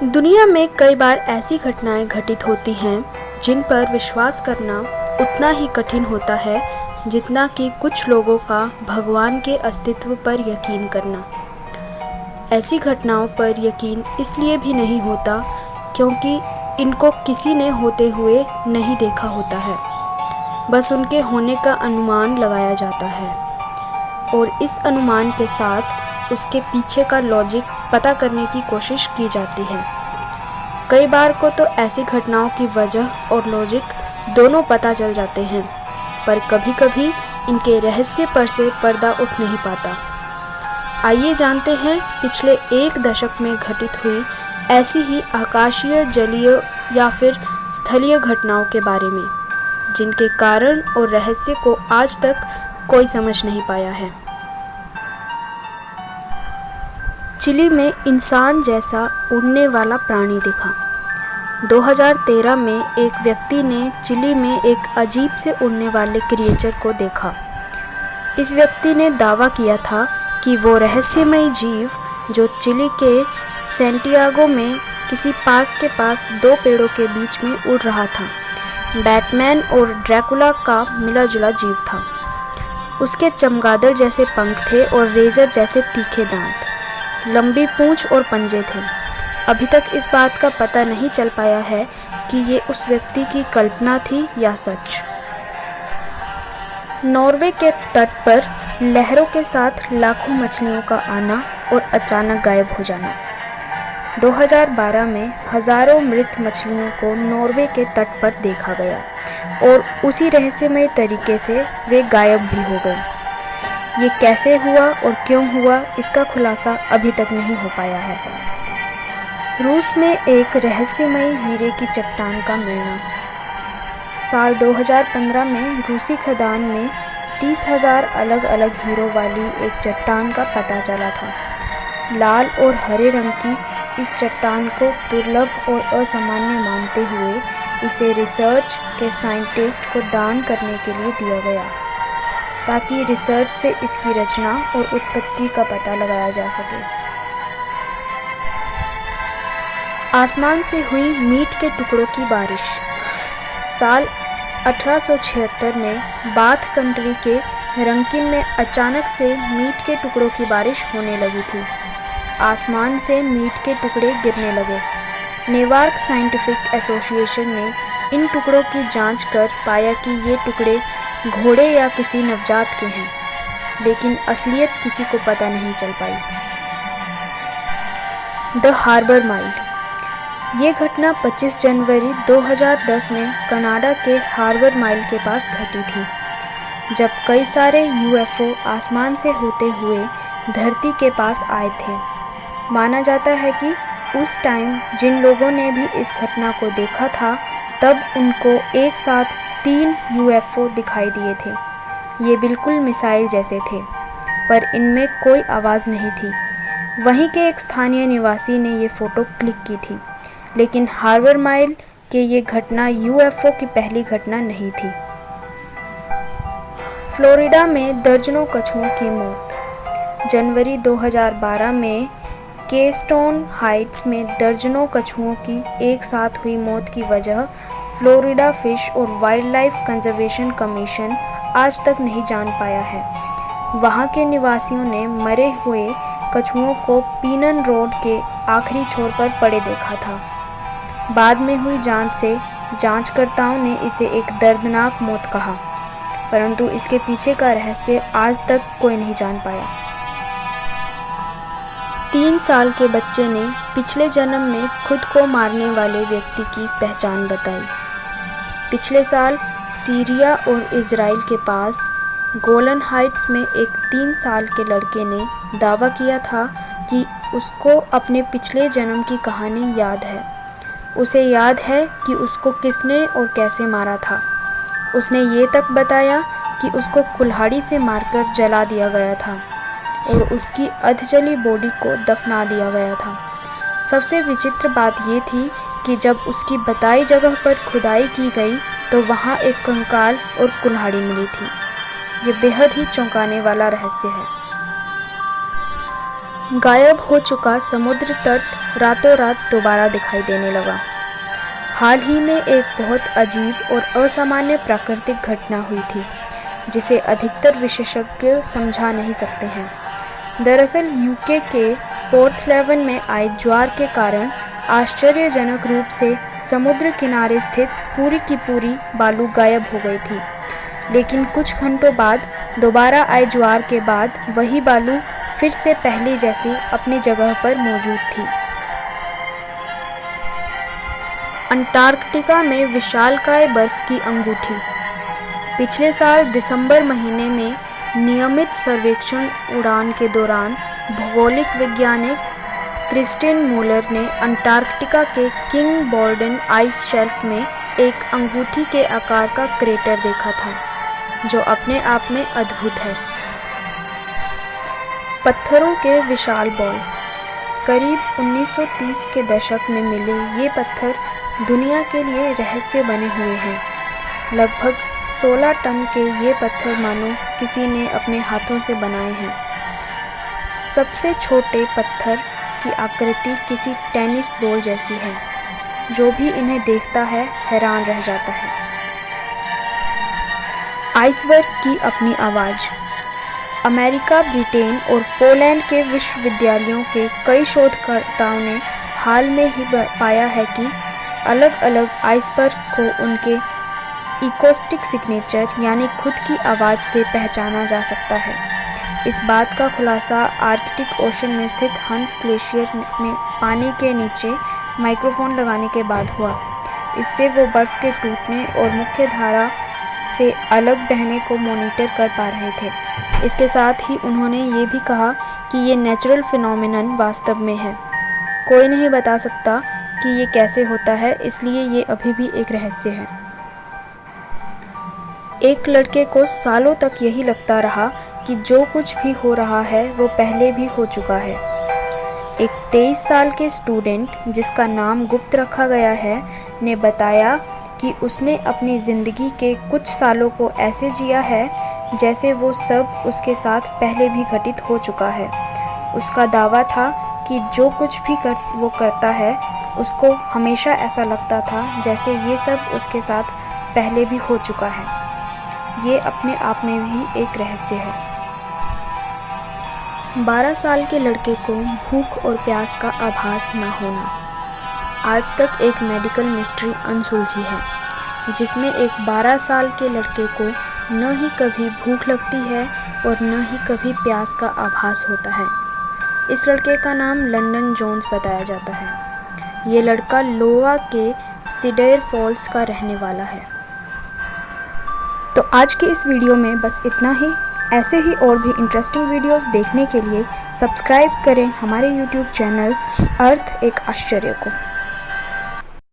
दुनिया में कई बार ऐसी घटनाएं घटित होती हैं जिन पर विश्वास करना उतना ही कठिन होता है जितना कि कुछ लोगों का भगवान के अस्तित्व पर यकीन करना। ऐसी घटनाओं पर यकीन इसलिए भी नहीं होता क्योंकि इनको किसी ने होते हुए नहीं देखा होता है, बस उनके होने का अनुमान लगाया जाता है और इस अनुमान के साथ उसके पीछे का लॉजिक पता करने की कोशिश की जाती है। कई बार को तो ऐसी घटनाओं की वजह और लॉजिक दोनों पता चल जाते हैं, पर कभी कभी इनके रहस्य पर से पर्दा उठ नहीं पाता। आइए जानते हैं पिछले एक दशक में घटित हुई ऐसी ही आकाशीय, जलीय या फिर स्थलीय घटनाओं के बारे में, जिनके कारण और रहस्य को आज तक कोई समझ नहीं पाया है। चिली में इंसान जैसा उड़ने वाला प्राणी दिखा। 2013 में एक व्यक्ति ने चिली में एक अजीब से उड़ने वाले क्रिएचर को देखा। इस व्यक्ति ने दावा किया था कि वो रहस्यमयी जीव जो चिली के सैंटियागो में किसी पार्क के पास दो पेड़ों के बीच में उड़ रहा था, बैटमैन और ड्रैकुला का मिला जुला जीव था। उसके चमगादड़ जैसे पंख थे और रेजर जैसे तीखे दांत, लंबी पूंछ और पंजे थे। अभी तक इस बात का पता नहीं चल पाया है कि ये उस व्यक्ति की कल्पना थी या सच। नॉर्वे के तट पर लहरों के साथ लाखों मछलियों का आना और अचानक गायब हो जाना। 2012 में हजारों मृत मछलियों को नॉर्वे के तट पर देखा गया और उसी रहस्यमय तरीके से वे गायब भी हो गए। ये कैसे हुआ और क्यों हुआ, इसका खुलासा अभी तक नहीं हो पाया है। रूस में एक रहस्यमयी हीरे की चट्टान का मिलना। साल 2015 में रूसी खदान में 30,000 अलग अलग हीरों वाली एक चट्टान का पता चला था। लाल और हरे रंग की इस चट्टान को दुर्लभ और असामान्य मानते हुए इसे रिसर्च के साइंटिस्ट को दान करने के लिए दिया गया, ताकि रिसर्च से इसकी रचना और उत्पत्ति का पता लगाया जा सके। आसमान से हुई मीट के टुकड़ों की बारिश। साल 1876 में बाथ कंट्री के रंकिन में अचानक से मीट के टुकड़ों की बारिश होने लगी थी। आसमान से मीट के टुकड़े गिरने लगे। नेवार्क साइंटिफिक एसोसिएशन ने इन टुकड़ों की जांच कर पाया कि ये टुकड़े घोड़े या किसी नवजात के हैं, लेकिन असलियत किसी को पता नहीं चल पाई। The harbour mile. ये घटना 25 जनवरी 2010 में कनाडा के हार्बर माइल के पास घटी थी, जब कई सारे यूएफओ आसमान से होते हुए धरती के पास आए थे। माना जाता है कि उस टाइम जिन लोगों ने भी इस घटना को देखा था, तब उनको एक साथ 3 यूएफओ दिखाई दिए थे। ये बिल्कुल मिसाइल जैसे थे, पर इनमें कोई आवाज़ नहीं थी। वहीं के एक स्थानीय निवासी ने ये फ़ोटो क्लिक की थी, लेकिन हार्बर माइल के ये घटना यूएफओ की पहली घटना नहीं थी। फ्लोरिडा में दर्जनों कछुओं की मौत। जनवरी 2012 में केस्टोन हाइट्स में दर्जनों कछुओं की एक साथ हुई मौत की वजह फ्लोरिडा फिश और वाइल्ड लाइफ कंजर्वेशन कमीशन आज तक नहीं जान पाया है। वहाँ के निवासियों ने मरे हुए कछुओं को पीनन रोड के आखिरी छोर पर पड़े देखा था। बाद में हुई जांच से जांचकर्ताओं ने इसे एक दर्दनाक मौत कहा, परंतु इसके पीछे का रहस्य आज तक कोई नहीं जान पाया। 3 साल के बच्चे ने पिछले जन्म में खुद को मारने वाले व्यक्ति की पहचान बताई। पिछले साल सीरिया और इजराइल के पास गोलन हाइट्स में एक 3 साल के लड़के ने दावा किया था कि उसको अपने पिछले जन्म की कहानी याद है। उसे याद है कि उसको किसने और कैसे मारा था। उसने ये तक बताया कि उसको कुल्हाड़ी से मारकर जला दिया गया था और उसकी अधजली बॉडी को दफना दिया गया था। सबसे विचित्र बात ये थी कि जब उसकी बताई जगह पर खुदाई की गई तो वहाँ एक कंकाल और कुल्हाड़ी मिली थी। ये बेहद ही चौंकाने वाला रहस्य है। गायब हो चुका समुद्र तट रातों रात दोबारा दिखाई देने लगा। हाल ही में एक बहुत अजीब और असामान्य प्राकृतिक घटना हुई थी जिसे अधिकतर विशेषज्ञ समझा नहीं सकते हैं। दरअसल यूके के पोर्टस्लेवन में आए ज्वार के कारण आश्चर्यजनक रूप से समुद्र किनारे स्थित पूरी की पूरी बालू गायब हो गई थी, लेकिन कुछ घंटों बाद दोबारा आए ज्वार के बाद वही बालू फिर से पहले जैसी अपनी जगह पर मौजूद थी। अंटार्कटिका में विशालकाय बर्फ की अंगूठी। पिछले साल दिसंबर महीने में नियमित सर्वेक्षण उड़ान के दौरान भौगोलिक वैज्ञानिक क्रिस्टिन मूलर ने अंटार्कटिका के किंग बॉल्डन आइस शेल्फ में एक अंगूठी के आकार का क्रेटर देखा था, जो अपने आप में अद्भुत है। पत्थरों के विशाल बॉल। करीब 1930 के दशक में मिले ये पत्थर दुनिया के लिए रहस्य बने हुए हैं। लगभग 16 टन के ये पत्थर मानो किसी ने अपने हाथों से बनाए हैं। सबसे छोटे पत्थर की आकृति किसी टेनिस बॉल जैसी है। जो भी इन्हें देखता है हैरान रह जाता है। आइसबर्ग की अपनी आवाज़। अमेरिका, ब्रिटेन और पोलैंड के विश्वविद्यालयों के कई शोधकर्ताओं ने हाल में ही पाया है कि अलग अलग आइसबर्ग को उनके इकोस्टिक सिग्नेचर यानी खुद की आवाज़ से पहचाना जा सकता है। इस बात का खुलासा आर्कटिक ओशन में स्थित हंस ग्लेशियर में पानी के नीचे माइक्रोफोन लगाने के बाद हुआ। इससे वो बर्फ़ के टूटने और मुख्य धारा से अलग बहने को मॉनिटर कर पा रहे थे। इसके साथ ही उन्होंने ये भी कहा कि ये नेचुरल फिनोमेनन वास्तव में है। कोई नहीं बता सकता कि ये कैसे होता है, इसलिए ये अभी भी एक रहस्य है। एक लड़के को सालों तक यही लगता रहा कि जो कुछ भी हो रहा है वो पहले भी हो चुका है। एक 23 साल के स्टूडेंट, जिसका नाम गुप्त रखा गया है, ने बताया कि उसने अपनी ज़िंदगी के कुछ सालों को ऐसे जिया है जैसे वो सब उसके साथ पहले भी घटित हो चुका है। उसका दावा था कि जो कुछ भी वो करता है उसको हमेशा ऐसा लगता था जैसे ये सब उसके साथ पहले भी हो चुका है। ये अपने आप में भी एक रहस्य है। 12 साल के लड़के को भूख और प्यास का आभास न होना आज तक एक मेडिकल मिस्ट्री अनसुलझी है, जिसमें एक 12 साल के लड़के को न ही कभी भूख लगती है और न ही कभी प्यास का आभास होता है। इस लड़के का नाम लंदन जोन्स बताया जाता है। ये लड़का लोवा के सीडेर फॉल्स का रहने वाला है। तो आज के इस वीडियो में बस इतना ही। ऐसे ही और भी इंटरेस्टिंग वीडियोस देखने के लिए सब्सक्राइब करें हमारे YouTube चैनल अर्थ एक आश्चर्य को।